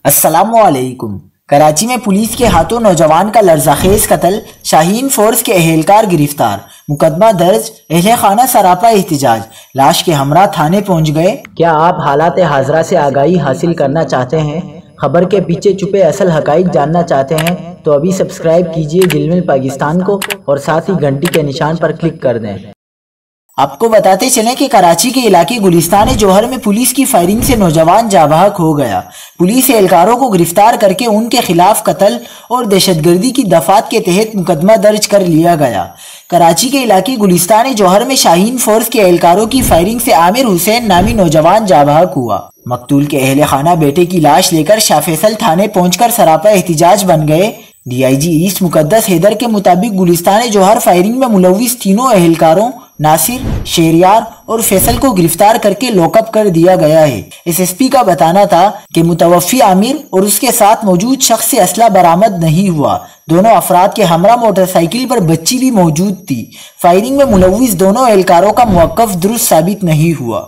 السلام علیکم۔ کراچی میں پولیس کے ہاتھوں نوجوان کا لرزاخیز قتل، شاہین فورس کے اہلکار گرفتار، مقدمہ درج، اہل خانہ سراپا احتجاج، لاش کے ہمراہ تھانے پہنچ گئے۔ کیا آپ حالات حاضرہ سے آگاہی حاصل کرنا چاہتے ہیں؟ خبر کے پیچھے چھپے اصل حقائق جاننا چاہتے ہیں تو ابھی سبسکرائب کیجئے جلمل پاکستان کو اور ساتھ ہی گھنٹی کے نشان پر کلک کر دیں۔ آپ کو بتاتے چلیں کہ کراچی کے علاقے گلستان جوہر میں پولیس کی فائرنگ سے نوجوان جاں بحق ہو گیا۔ پولیس اہلکاروں کو گرفتار کر کے ان کے خلاف قتل اور دہشت گردی کی دفعات کے تحت مقدمہ درج کر لیا گیا۔ کراچی کے علاقے گلستان جوہر میں شاہین فورس کے اہلکاروں کی فائرنگ سے عامر حسین نامی نوجوان جاں بحق ہوا۔ مقتول کے اہل خانہ بیٹے کی لاش لے کر شاہ فیصل تھانے پہنچ کر سراپا احتجاج بن گئے۔ ڈی آئی جی ایسٹ مقدس حیدر کے مطابق گلستان جوہر فائرنگ میں ملوث تینوں اہلکاروں ناصر، شہریار اور فیصل کو گرفتار کر کے لوک اپ کر دیا گیا ہے۔ ایس ایس پی کا بتانا تھا کہ متوفی عامر اور اس کے ساتھ موجود شخص سے اسلحہ برآمد نہیں ہوا۔ دونوں افراد کے ہمراہ موٹر سائیکل پر بچی بھی موجود تھی۔ فائرنگ میں ملوث دونوں اہلکاروں کا موقف درست ثابت نہیں ہوا۔